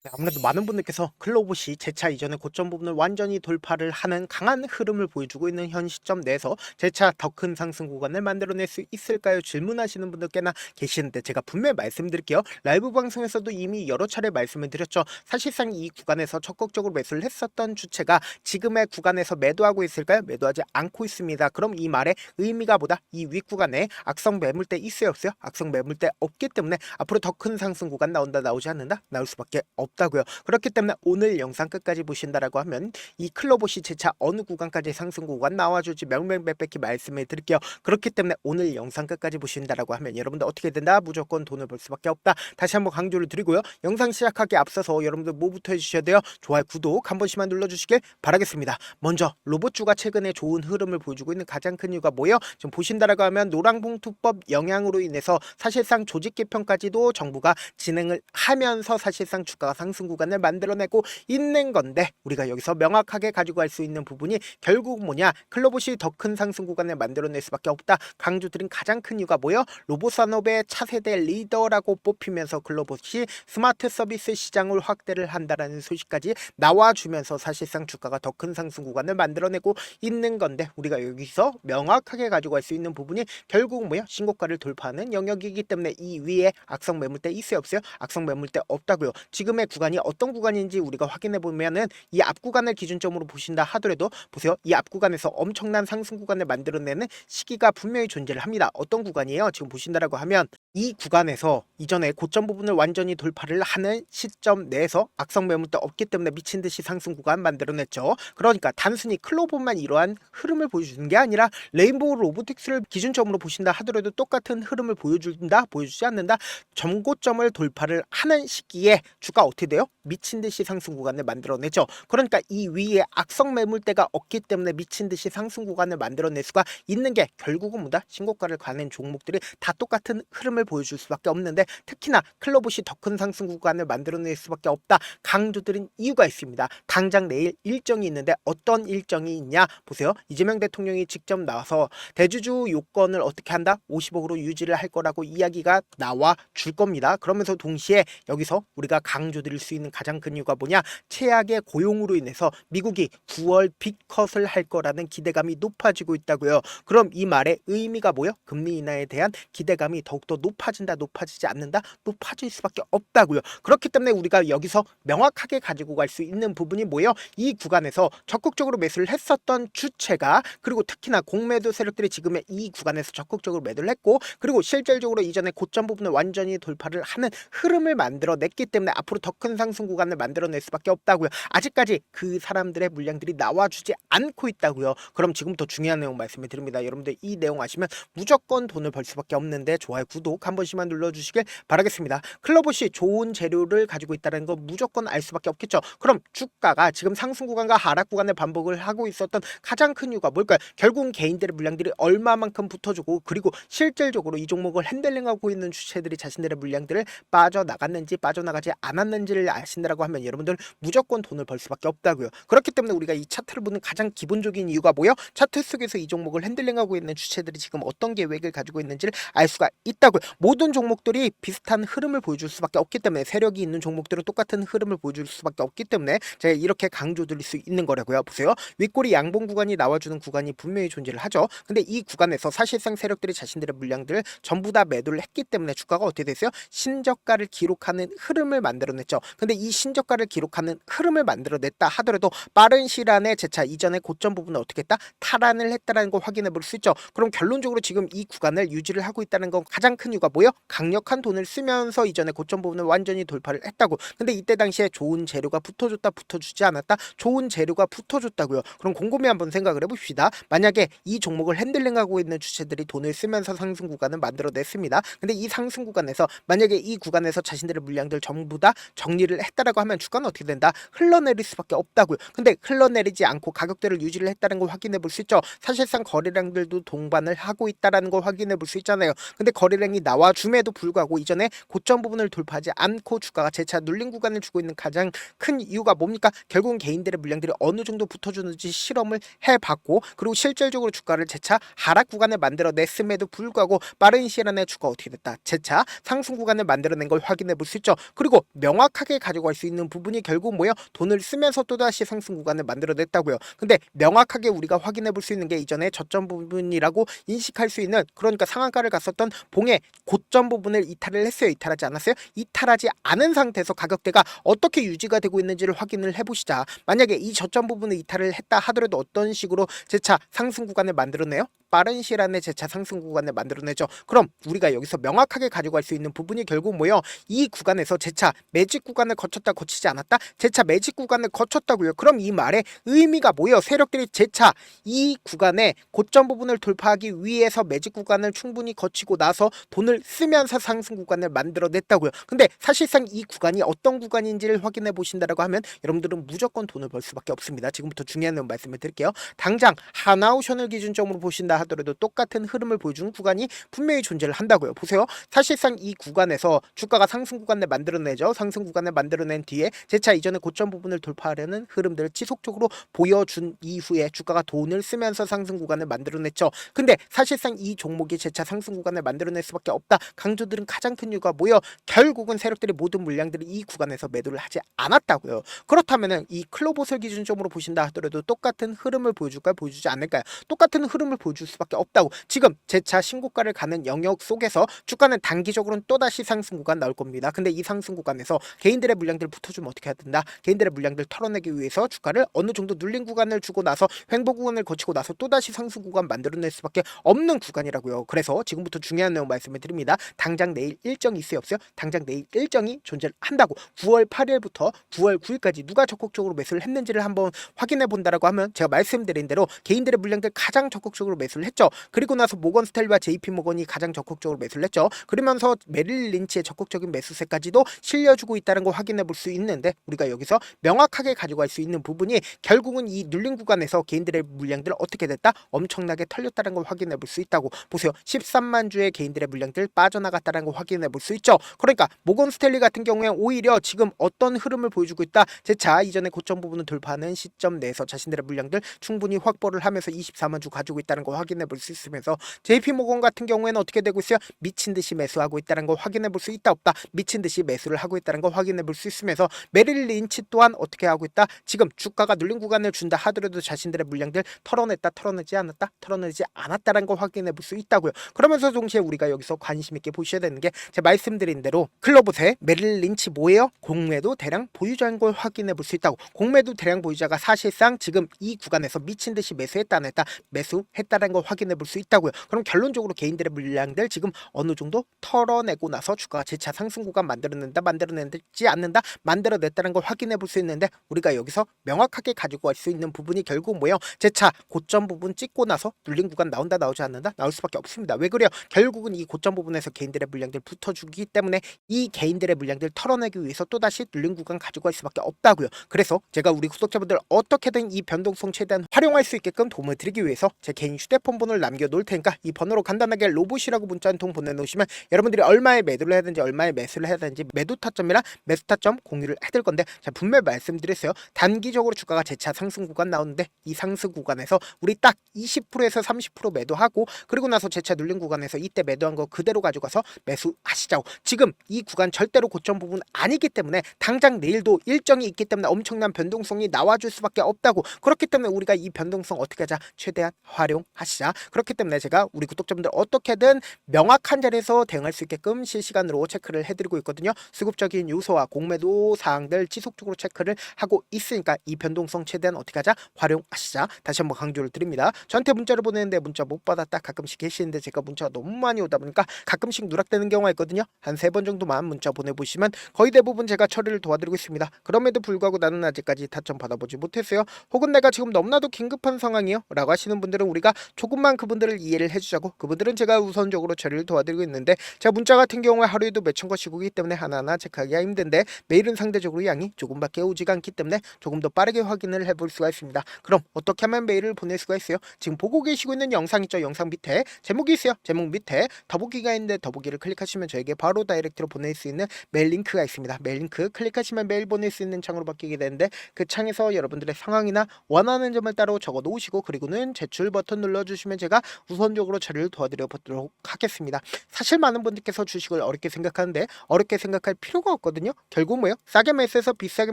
네, 아무래도 많은 분들께서 클로봇이 재차 이전의 고점 부분을 완전히 돌파를 하는 강한 흐름을 보여주고 있는 현 시점 내에서 재차 더 큰 상승 구간을 만들어낼 수 있을까요? 질문하시는 분들 꽤나 계시는데 제가 분명히 말씀드릴게요. 라이브 방송에서도 이미 여러 차례 말씀을 드렸죠. 사실상 이 구간에서 적극적으로 매수를 했었던 주체가 지금의 구간에서 매도하고 있을까요? 매도하지 않고 있습니다. 그럼 이 말의 의미가 뭐다? 이 윗구간에 악성 매물대 있어요, 없어요? 악성 매물대 없기 때문에 앞으로 더 큰 상승 구간 나온다, 나오지 않는다? 나올 수밖에 없다고요. 그렇기 때문에 오늘 영상 끝까지 보신다라고 하면 이 클로봇이 재차 어느 구간까지 상승 구간 나와줄지 명명백백히 말씀을 드릴게요. 그렇기 때문에 오늘 영상 끝까지 보신다라고 하면 여러분들 어떻게 된다? 무조건 돈을 벌 수밖에 없다. 다시 한번 강조를 드리고요. 영상 시작하기 앞서서 여러분들 뭐부터 해주셔야 돼요? 좋아요, 구독 한 번씩만 눌러주시길 바라겠습니다. 먼저 로봇주가 최근에 좋은 흐름을 보여주고 있는 가장 큰 이유가 뭐예요? 지금 보신다라고 하면 노랑봉투법 영향으로 인해서 사실상 조직 개편까지도 정부가 진행을 하면서 사실상 주가가 상승 구간을 만들어내고 있는 건데, 우리가 여기서 명확하게 가지고 갈 수 있는 부분이 결국 뭐냐? 클로봇이 더 큰 상승 구간을 만들어낼 수밖에 없다. 강조드린 가장 큰 이유가 뭐예요? 로봇 산업의 차세대 리더라고 뽑히면서 클로봇이 스마트 서비스 시장을 확대를 한다라는 소식까지 나와주면서 사실상 주가가 더 큰 상승 구간을 만들어내고 있는 건데, 우리가 여기서 명확하게 가지고 갈 수 있는 부분이 결국 뭐야? 신고가를 돌파하는 영역이기 때문에 이 위에 악성 매물대 있어요, 없어요? 악성 매물대 없다고요. 지금의 구간이 어떤 구간인지 우리가 확인해 보면은 이 앞 구간을 기준점으로 보신다 하더라도 보세요. 이 앞 구간에서 엄청난 상승 구간을 만들어내는 시기가 분명히 존재를 합니다. 어떤 구간이에요? 지금 보신다라고 하면 이 구간에서 이전에 고점 부분을 완전히 돌파를 하는 시점 내에서 악성 매물대 없기 때문에 미친 듯이 상승 구간 만들어냈죠. 그러니까 단순히 클로봇만 이러한 흐름을 보여주는 게 아니라 레인보우 로보틱스를 기준점으로 보신다 하더라도 똑같은 흐름을 보여준다, 보여주지 않는다. 전고점을 돌파를 하는 시기에 주가 어떻게 돼요? 미친 듯이 상승 구간을 만들어내죠. 그러니까 이 위에 악성 매물대가 없기 때문에 미친 듯이 상승 구간을 만들어낼 수가 있는 게 결국은 뭐다? 신고가를 가는 종목들이 다 똑같은 흐름을 보여줄 수밖에 없는데, 특히나 클로봇이 더 큰 상승 구간을 만들어낼 수밖에 없다. 강조드린 이유가 있습니다. 당장 내일 일정이 있는데 어떤 일정이 있냐? 보세요. 이재명 대통령이 직접 나와서 대주주 요건을 어떻게 한다? 50억으로 유지를 할 거라고 이야기가 나와 줄 겁니다. 그러면서 동시에 여기서 우리가 강조드릴 수 있는 가장 큰 이유가 뭐냐? 최악의 고용으로 인해서 미국이 9월 빅컷을 할 거라는 기대감이 높아지고 있다고요. 그럼 이 말의 의미가 뭐요? 금리 인하에 대한 기대감이 더욱더 높아진다, 높아지지 않는다? 높아질 수밖에 없다고요. 그렇기 때문에 우리가 여기서 명확하게 가지고 갈 수 있는 부분이 뭐예요? 이 구간에서 적극적으로 매수를 했었던 주체가, 그리고 특히나 공매도 세력들이 지금의 이 구간에서 적극적으로 매도를 했고, 그리고 실질적으로 이전에 고점 부분을 완전히 돌파를 하는 흐름을 만들어냈기 때문에 앞으로 더 큰 상승 구간을 만들어낼 수밖에 없다고요. 아직까지 그 사람들의 물량들이 나와주지 않고 있다고요. 그럼 지금부터 중요한 내용 말씀을 드립니다. 여러분들 이 내용 아시면 무조건 돈을 벌 수밖에 없는데 좋아요, 구독 한 번씩만 눌러주시길 바라겠습니다. 클로봇이 좋은 재료를 가지고 있다는 거 무조건 알 수밖에 없겠죠. 그럼 주가가 지금 상승 구간과 하락 구간을 반복을 하고 있었던 가장 큰 이유가 뭘까요? 결국은 개인들의 물량들이 얼마만큼 붙어주고, 그리고 실질적으로 이 종목을 핸들링하고 있는 주체들이 자신들의 물량들을 빠져나갔는지 빠져나가지 않았는지를 아신다라고 하면 여러분들 무조건 돈을 벌 수밖에 없다고요. 그렇기 때문에 우리가 이 차트를 보는 가장 기본적인 이유가 뭐예요? 차트 속에서 이 종목을 핸들링하고 있는 주체들이 지금 어떤 계획을 가지고 있는지를 알 수가 있다고요. 모든 종목들이 비슷한 흐름을 보여줄 수밖에 없기 때문에, 세력이 있는 종목들은 똑같은 흐름을 보여줄 수밖에 없기 때문에 제가 이렇게 강조드릴 수 있는 거라고요. 보세요. 윗꼬리 양봉 구간이 나와주는 구간이 분명히 존재를 하죠. 근데 이 구간에서 사실상 세력들이 자신들의 물량들을 전부 다 매도를 했기 때문에 주가가 어떻게 됐어요? 신저가를 기록하는 흐름을 만들어냈죠. 근데 이 신저가를 기록하는 흐름을 만들어냈다 하더라도 빠른 시일 안에 재차 이전의 고점 부분을 어떻게 했다? 탈환을 했다라는 걸 확인해 볼 수 있죠. 그럼 결론적으로 지금 이 구간을 유지를 하고 있다는 건 가장 큰 이유가 뭐예요? 강력한 돈을 쓰면서 이전의 고점 부분을 완전히 돌파를 했다고. 근데 이때 당시에 좋은 재료가 붙어줬다, 붙어주지 않았다? 좋은 재료가 붙어줬다고요. 그럼 곰곰이 한번 생각을 해봅시다. 만약에 이 종목을 핸들링하고 있는 주체들이 돈을 쓰면서 상승 구간을 만들어냈습니다. 근데 이 상승 구간에서 만약에 이 구간에서 자신들의 물량들 전부 다 정리를 했다라고 하면 주가는 어떻게 된다? 흘러내릴 수밖에 없다고요. 근데 흘러내리지 않고 가격대를 유지를 했다는 걸 확인해 볼 수 있죠. 사실상 거래량들도 동반을 하고 있다라는 걸 확인해 볼 수 있잖아요. 근데 거래량이 나와줌에도 불구하고 이전에 고점 부분을 돌파하지 않고 주가가 재차 눌린 구간을 주고 있는 가장 큰 이유가 뭡니까? 결국은 개인들의 물량들이 어느 정도 붙어주는지 실험을 해봤고, 그리고 실질적으로 주가를 재차 하락 구간을 만들어냈음에도 불구하고 빠른 시일 안에 주가 어떻게 됐다? 재차 상승 구간을 만들어낸 걸 확인해 볼 수 있죠. 그리고 명확한 명확하게 가져갈 수 있는 부분이 결국 뭐예요? 돈을 쓰면서 또다시 상승 구간을 만들어냈다고요. 근데 명확하게 우리가 확인해 볼 수 있는 게 이전에 저점 부분이라고 인식할 수 있는, 그러니까 상한가를 갔었던 봉의 고점 부분을 이탈을 했어요. 이탈하지 않았어요? 이탈하지 않은 상태에서 가격대가 어떻게 유지가 되고 있는지를 확인을 해보시자. 만약에 이 저점 부분을 이탈을 했다 하더라도 어떤 식으로 재차 상승 구간을 만들어내요? 빠른 시일 안에 재차 상승 구간을 만들어내죠. 그럼 우리가 여기서 명확하게 가져갈 수 있는 부분이 결국 뭐예요? 이 구간에서 재차 매직 구간을 거쳤다 거치지 않았다? 재차 매직 구간을 거쳤다고요. 그럼 이 말의 의미가 뭐예요? 세력들이 재차 이 구간의 고점 부분을 돌파하기 위해서 매직 구간을 충분히 거치고 나서 돈을 쓰면서 상승 구간을 만들어냈다고요. 근데 사실상 이 구간이 어떤 구간인지를 확인해 보신다라고 하면 여러분들은 무조건 돈을 벌 수밖에 없습니다. 지금부터 중요한 내용 말씀을 드릴게요. 당장 하나오션을 기준점으로 보신다 하더라도 똑같은 흐름을 보여주는 구간이 분명히 존재를 한다고요. 보세요. 사실상 이 구간에서 주가가 상승 구간을 만들어내죠. 상승 구간을 만들어낸 뒤에 재차 이전의 고점 부분을 돌파하려는 흐름들을 지속적으로 보여준 이후에 주가가 돈을 쓰면서 상승 구간을 만들어냈죠. 근데 사실상 이 종목이 재차 상승 구간을 만들어낼 수밖에 없다. 강조들은 가장 큰 이유가 뭐예요? 결국은 세력들이 모든 물량들이 이 구간에서 매도를 하지 않았다고요. 그렇다면은 이 클로봇을 기준점으로 보신다 하더라도 똑같은 흐름을 보여줄까요? 보여주지 않을까요? 똑같은 흐름을 보여줄 수밖에 없다고. 지금 재차 신고가를 가는 영역 속에서 주가는 단기적으로는 또다시 상승 구간 나올 겁니다. 근데 이 상승 구간에서 개인들의 물량들을 붙어주면 어떻게 해야 된다? 개인들의 물량들을 털어내기 위해서 주가를 어느 정도 눌린 구간을 주고 나서 횡보 구간을 거치고 나서 또다시 상승 구간 만들어낼 수밖에 없는 구간이라고요. 그래서 지금부터 중요한 내용 말씀을 드립니다. 당장 내일 일정이 있어요, 없어요? 당장 내일 일정이 존재를 한다고. 9월 8일부터 9월 9일까지 누가 적극적으로 매수를 했는지를 한번 확인해 본다라고 하면 제가 말씀드린 대로 개인들의 물량들 가장 적극적으로 매수를 했죠. 그리고 나서 모건 스탠리와 JP 모건이 가장 적극적으로 매수를 했죠. 그러면서 메릴 린치의 적극적인 매수세까지도 실려주고 있다는 걸 확인해 볼 수 있는데, 우리가 여기서 명확하게 가져갈 수 있는 부분이 결국은 이 눌린 구간에서 개인들의 물량들 어떻게 됐다? 엄청나게 털렸다는 걸 확인해 볼 수 있다고. 보세요. 13만 주의 개인들의 물량들 빠져나갔다는 걸 확인해 볼 수 있죠. 그러니까 모건 스탠리 같은 경우에 오히려 지금 어떤 흐름을 보여주고 있다? 재차 이전의 고점 부분을 돌파하는 시점 내에서 자신들의 물량들 충분히 확보를 하면서 24만 주 가지고 있다는 걸 확인해 볼 수 있으면서 JP 모건 같은 경우에는 어떻게 되고 있어요? 미친 듯이 매수하고 있다는 걸 확인해 볼 수 있다 없다? 미친 듯이 매수를 하고 있다는 걸 확인해 볼 수 있으면서 메릴 린치 또한 어떻게 하고 있다? 지금 주가가 눌린 구간을 준다 하더라도 자신들의 물량들 털어냈다, 털어내지 않았다, 털어내지 않았다는 걸 확인해 볼 수 있다고요. 그러면서 동시에 우리가 여기서 관심 있게 보셔야 되는 게 제가 말씀드린 대로 클로봇의 메릴 린치 뭐예요? 공매도 대량 보유자인 걸 확인해 볼 수 있다고. 공매도 대량 보유자가 사실상 지금 이 구간에서 미친 듯이 매수했다 안 했다? 매수했다는 걸 확인해 볼 수 있다고요. 그럼 결론적으로 개인들의 물량들 지금 어느 정도 털어내고 나서 주가가 재차 상승 구간 만들어낸다, 만들어내지 않는다, 만들어냈다는 걸 확인해 볼 수 있는데, 우리가 여기서 명확하게 가지고 갈 수 있는 부분이 결국 뭐예요? 재차 고점 부분 찍고 나서 눌린 구간 나온다, 나오지 않는다? 나올 수밖에 없습니다. 왜 그래요? 결국은 이 고점 부분에서 개인들의 물량들 붙어주기 때문에 이 개인들의 물량들 털어내기 위해서 또다시 눌린 구간 가지고 갈 수밖에 없다고요. 그래서 제가 우리 구독자분들 어떻게든 이 변동성 최대한 활용할 수 있게끔 도움을 드리기 위해서 제 개인 휴대폰 번호를 남겨놓을 테니까 이 번호로 간단하게 로봇이라고 문자 한 통 보내놓으시면 여러분들이 얼마에 매도를 해야 되는지, 얼마에 매수를 해야 되는지, 매도 타점이랑 매수 타점 공유를 해드릴 건데, 제가 분명히 말씀드렸어요. 단기적으로 주가가 재차 상승 구간 나오는데 이 상승 구간에서 우리 딱 20%에서 30% 매도하고, 그리고 나서 재차 눌린 구간에서 이때 매도한 거 그대로 가져가서 매수하시자고. 지금 이 구간 절대로 고점 부분 아니기 때문에 당장 내일도 일정이 있기 때문에 엄청난 변동성이 나와줄 수밖에 없다고. 그렇기 때문에 우리가 이 변동성 어떻게 하자? 최대한 활용하시자. 그렇기 때문에 제가 우리 구독자분들 어떻게든 명확한 자리에서 대응할 수 있게끔 실시간으로 체크를 해드리고 있거든요. 수급적인 요소와 공매도 사항들 지속적으로 체크를 하고 있으니까 이 변동성 최대한 어떻게 하자? 활용하시자. 다시 한번 강조를 드립니다. 저한테 문자를 보내는데 문자 못 받았다 가끔씩 계시는데 제가 문자가 너무 많이 오다 보니까 가끔씩 누락되는 경우가 있거든요. 한 3번 정도만 문자 보내보시면 거의 대부분 제가 처리를 도와드리고 있습니다. 그럼에도 불구하고 나는 아직까지 타점 받아보지 못했어요. 혹은 내가 지금 너무나도 긴급한 상황이요 라고 하시는 분들은 우리가 조금만 그분들을 이해를 해주자고, 그분들은 제가 우선적으로 처리를 도와드리고 있는데, 제가 문자 같은 경우에 하루에도 몇천 건씩 오기 때문에 하나하나 체크하기가 힘든데 매일은 상대적으로 양이 조금밖에 오지가 않기 때문에 조금 더 빠르게 확인을 해볼 수가 있습니다. 그럼 어떻게 하면 메일을 보낼 수가 있어요? 지금 보고 계시고 있는 영상 있죠? 영상 밑에 제목이 있어요. 제목 밑에 더보기가 있는데 더보기를 클릭하시면 저에게 바로 다이렉트로 보낼 수 있는 메일 링크가 있습니다. 메일 링크 클릭하시면 메일 보낼 수 있는 창으로 바뀌게 되는데, 그 창에서 여러분들의 상황이나 원하는 점을 따로 적어 놓으시고 그리고는 제출 버튼 눌러주시면 눌러주시면 제가 우선적으로 처리를 도와드려 보도록 하겠습니다. 사실 많은 분들께서 주식을 어렵게 생각하는데 어렵게 생각할 필요가 없거든요. 결국 뭐예요? 싸게 매수해서 비싸게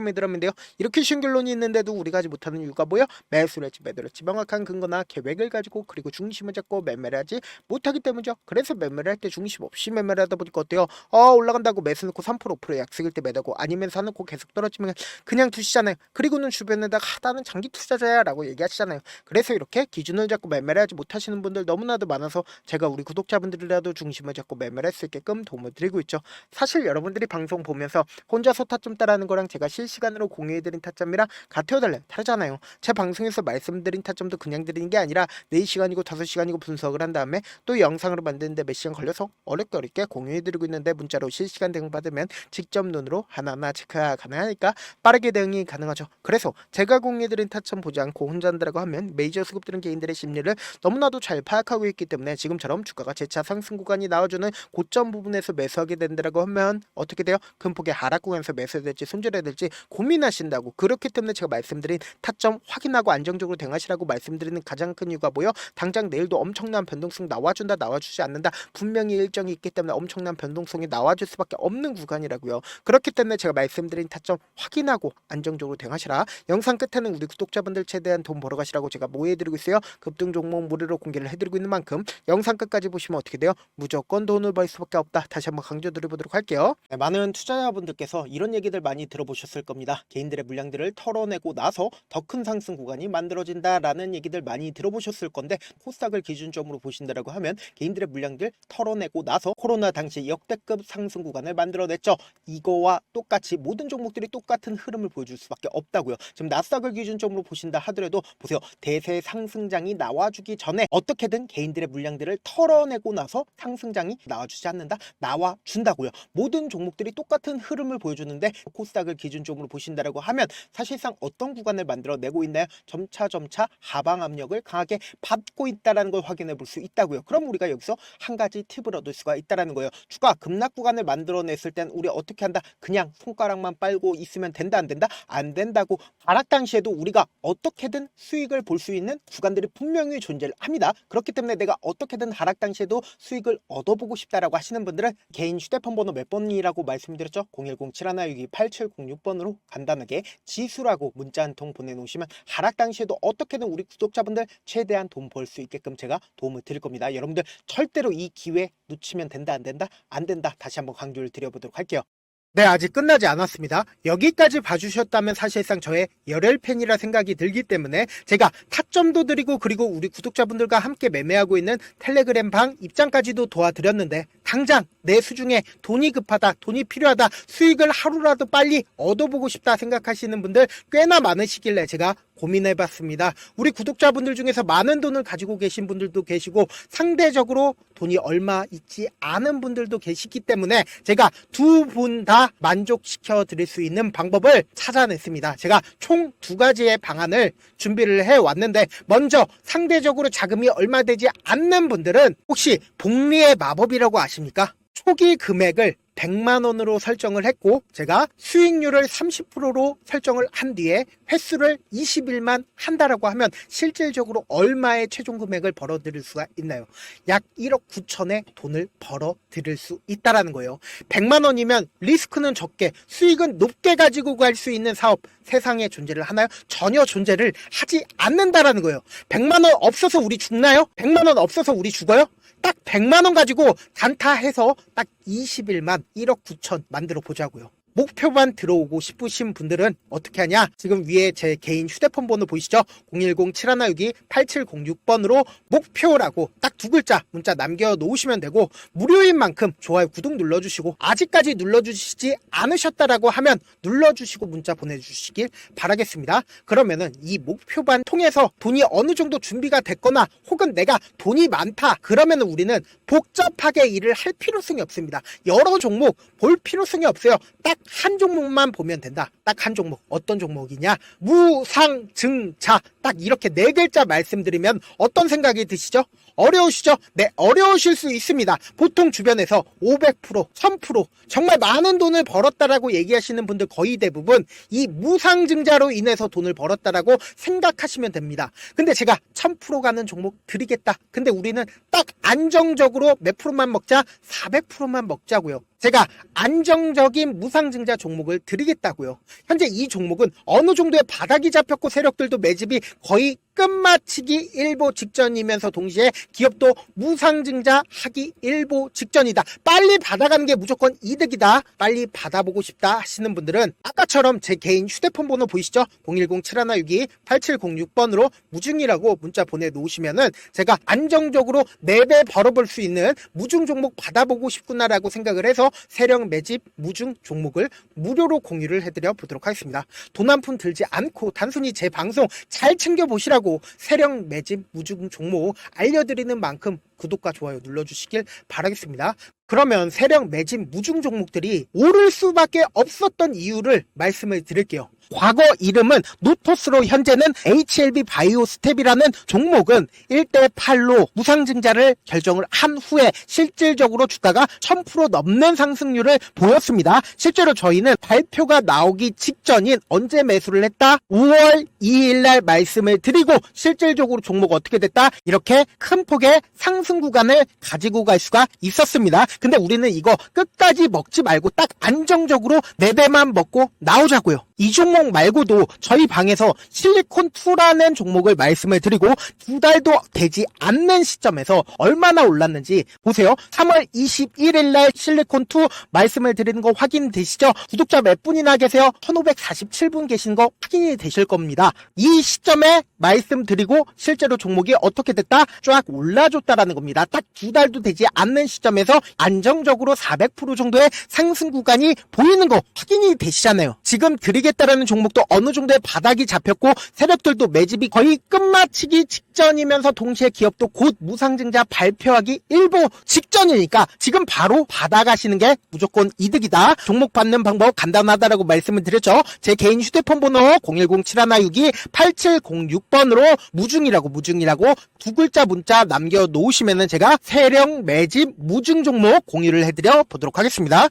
매도하면 돼요. 이렇게 쉬운 결론이 있는데도 우리가 하지 못하는 이유가 뭐예요? 매수를 했지 매도를 했지 명확한 근거나 계획을 가지고 그리고 중심을 잡고 매매를 하지 못하기 때문이죠. 그래서 매매를 할 때 중심 없이 매매를 하다 보니까 어때요? 올라간다고 매수 넣고 3% 5% 약속일 때 매도고 아니면 사놓고 계속 떨어지면 그냥 두시잖아요. 그리고는 주변에다가 나는 장기 투자자야 라고 얘기하시잖아요. 그래서 이렇게 기준을 잡고 매매를 하지 못하시는 분들 너무나도 많아서 제가 우리 구독자분들이라도 중심을 잡고 매매를 할 수 있게끔 도움을 드리고 있죠. 사실 여러분들이 방송 보면서 혼자서 타점 따라하는 거랑 제가 실시간으로 공유해드린 타점이랑 같아요 달라요? 다르잖아요. 제 방송에서 말씀드린 타점도 그냥 드리는 게 아니라 4시간이고 5시간이고 분석을 한 다음에 또 영상으로 만드는데 몇 시간 걸려서 어렵게 공유해드리고 있는데 문자로 실시간 대응 받으면 직접 눈으로 하나하나 체크가 가능하니까 빠르게 대응이 가능하죠. 그래서 제가 공유해드린 타점 보지 않고 혼자 한다고 하면 메이저 수급들은 개인들의 심리를 너무나도 잘 파악하고 있기 때문에 지금처럼 주가가 재차 상승 구간이 나와주는 고점 부분에서 매수하게 된다고 하면 어떻게 돼요? 큰 폭의 하락 구간에서 매수해야 될지 손절해야 될지 고민하신다고. 그렇기 때문에 제가 말씀드린 타점 확인하고 안정적으로 대응하시라고 말씀드리는 가장 큰 이유가 뭐예요? 당장 내일도 엄청난 변동성 나와준다 나와주지 않는다 분명히 일정이 있기 때문에 엄청난 변동성이 나와줄 수밖에 없는 구간이라고요. 그렇기 때문에 제가 말씀드린 타점 확인하고 안정적으로 대응하시라. 영상 끝에는 우리 구독자분들 최대한 돈 벌어가시라고 제가 모여드리고 있어요. 급등 종목 무료로 공개를 해드리고 있는 만큼 영상 끝까지 보시면 어떻게 돼요? 무조건 돈을 벌 수밖에 없다. 다시 한번 강조드려보도록 할게요. 네, 많은 투자자분들께서 이런 얘기들 많이 들어보셨을 겁니다. 개인들의 물량들을 털어내고 나서 더 큰 상승 구간이 만들어진다라는 얘기들 많이 들어보셨을 건데 코스닥을 기준점으로 보신다라고 하면 개인들의 물량들 털어내고 나서 코로나 당시 역대급 상승 구간을 만들어냈죠. 이거와 똑같이 모든 종목들이 똑같은 흐름을 보여줄 수밖에 없다고요. 지금 나스닥을 기준점으로 보신다 하더라도 보세요. 대세 상승장이 나와주기 전에 어떻게든 개인들의 물량들을 털어내고 나서 상승장이 나와주지 않는다? 나와준다고요. 모든 종목들이 똑같은 흐름을 보여주는데 코스닥을 기준점으로 보신다라고 하면 사실상 어떤 구간을 만들어내고 있나요? 점차 하방 압력을 강하게 받고 있다는 걸 확인해 볼 수 있다고요. 그럼 우리가 여기서 한 가지 팁을 얻을 수가 있다는 거예요. 주가 급락 구간을 만들어냈을 땐 우리 어떻게 한다? 그냥 손가락만 빨고 있으면 된다 안 된다? 안 된다고. 하락 당시에도 우리가 어떻게든 수익을 볼 수 있는 구간들이 분명히 존재를 합니다. 그렇기 때문에 내가 어떻게든 하락 당시에도 수익을 얻어보고 싶다라고 하시는 분들은 개인 휴대폰 번호 몇 번이라고 말씀드렸죠? 010-7162-8706번으로 간단하게 지수라고 문자 한 통 보내놓으시면 하락 당시에도 어떻게든 우리 구독자분들 최대한 돈 벌 수 있게끔 제가 도움을 드릴 겁니다. 여러분들 절대로 이 기회 놓치면 된다 안 된다? 안 된다. 다시 한번 강조를 드려보도록 할게요. 네, 아직 끝나지 않았습니다. 여기까지 봐주셨다면 사실상 저의 열혈 팬이라 생각이 들기 때문에 제가 타점도 드리고 그리고 우리 구독자분들과 함께 매매하고 있는 텔레그램 방 입장까지도 도와드렸는데 당장 내 수중에 돈이 급하다, 돈이 필요하다, 수익을 하루라도 빨리 얻어보고 싶다 생각하시는 분들 꽤나 많으시길래 제가 고민해봤습니다. 우리 구독자분들 중에서 많은 돈을 가지고 계신 분들도 계시고 상대적으로 돈이 얼마 있지 않은 분들도 계시기 때문에 제가 두 분 다 만족시켜 드릴 수 있는 방법을 찾아냈습니다. 제가 총 2가지의 방안을 준비를 해왔는데 먼저 상대적으로 자금이 얼마 되지 않는 분들은 혹시 복리의 마법이라고 아십니까? 초기 금액을 100만원으로 설정을 했고 제가 수익률을 30%로 설정을 한 뒤에 횟수를 20일만 한다라고 하면 실질적으로 얼마의 최종 금액을 벌어들일 수가 있나요? 약 1억 9천의 돈을 벌어들일 수 있다라는 거예요. 100만원이면 리스크는 적게 수익은 높게 가지고 갈 수 있는 사업 세상에 존재를 하나요? 전혀 존재를 하지 않는다라는 거예요. 100만원 없어서 우리 죽나요? 100만원 없어서 우리 죽어요? 딱 100만원 가지고 단타해서 딱 20일만 1억 9천 만들어 보자고요. 목표만 들어오고 싶으신 분들은 어떻게 하냐? 지금 위에 제 개인 휴대폰 번호 보이시죠? 010-7162-8706번으로 목표라고 딱 2글자 문자 남겨놓으시면 되고 무료인 만큼 좋아요 구독 눌러주시고 아직까지 눌러주시지 않으셨다라고 하면 눌러주시고 문자 보내주시길 바라겠습니다. 그러면은 이 목표반 통해서 돈이 어느 정도 준비가 됐거나 혹은 내가 돈이 많다 그러면은 우리는 복잡하게 일을 할 필요성이 없습니다. 여러 종목 볼 필요성이 없어요. 딱 한 종목만 보면 된다. 딱 한 종목. 어떤 종목이냐? 무상증자. 딱 이렇게 4글자 말씀드리면 어떤 생각이 드시죠? 어려우시죠? 네, 어려우실 수 있습니다. 보통 주변에서 500%, 1000% 정말 많은 돈을 벌었다라고 얘기하시는 분들 거의 대부분 이 무상증자로 인해서 돈을 벌었다라고 생각하시면 됩니다. 근데 제가 1000% 가는 종목 드리겠다. 근데 우리는 딱 안정적으로 몇 프로만 먹자? 400%만 먹자고요. 제가 안정적인 무상증자 종목을 드리겠다고요. 현재 이 종목은 어느 정도의 바닥이 잡혔고 세력들도 매집이 거의 끝마치기 일보 직전이면서 동시에 기업도 무상증자 하기 일보 직전이다. 빨리 받아가는 게 무조건 이득이다. 빨리 받아보고 싶다 하시는 분들은 아까처럼 제 개인 휴대폰 번호 보이시죠? 010-7162-8706번으로 무중이라고 문자 보내놓으시면은 제가 안정적으로 4배 벌어볼 수 있는 무중 종목 받아보고 싶구나라고 생각을 해서 세력 매집 무중 종목을 무료로 공유를 해드려 보도록 하겠습니다. 돈 한 푼 들지 않고 단순히 제 방송 잘 챙겨보시라고 세력 매집 무중 종목 알려드리는 만큼 구독과 좋아요 눌러주시길 바라겠습니다. 그러면 세력 매집 무중 종목들이 오를 수밖에 없었던 이유를 말씀을 드릴게요. 과거 이름은 노토스로 현재는 HLB 바이오스텝이라는 종목은 1대8로 무상증자를 결정을 한 후에 실질적으로 주가가 1000% 넘는 상승률을 보였습니다. 실제로 저희는 발표가 나오기 직전인 언제 매수를 했다? 5월 2일날 말씀을 드리고 실질적으로 종목 어떻게 됐다? 이렇게 큰 폭의 상승 구간을 가지고 갈 수가 있었습니다. 근데 우리는 이거 끝까지 먹지 말고 딱 안정적으로 4배만 먹고 나오자고요. 이 종목 말고도 저희 방에서 실리콘2라는 종목을 말씀을 드리고 2달도 되지 않는 시점에서 얼마나 올랐는지 보세요. 3월 21일 날 실리콘2 말씀을 드리는 거 확인되시죠? 구독자 몇 분이나 계세요? 1547분 계신 거 확인이 되실 겁니다. 이 시점에 말씀드리고 실제로 종목이 어떻게 됐다? 쫙 올라줬다라는 겁니다. 딱 2달도 되지 않는 시점에서 안정적으로 400% 정도의 상승 구간이 보이는 거 확인이 되시잖아요. 지금 드리겠다라는 종목도 어느 정도의 바닥이 잡혔고 세력들도 매집이 거의 끝마치기 직전이면서 동시에 기업도 곧 무상증자 발표하기 일보 직전이니까 지금 바로 받아가시는 게 무조건 이득이다. 종목 받는 방법 간단하다라고 말씀을 드렸죠. 제 개인 휴대폰 번호 010-7162-8706번으로 무중이라고 두 글자 문자 남겨놓으시면은 제가 세력 매집 무중 종목 공유를 해드려 보도록 하겠습니다.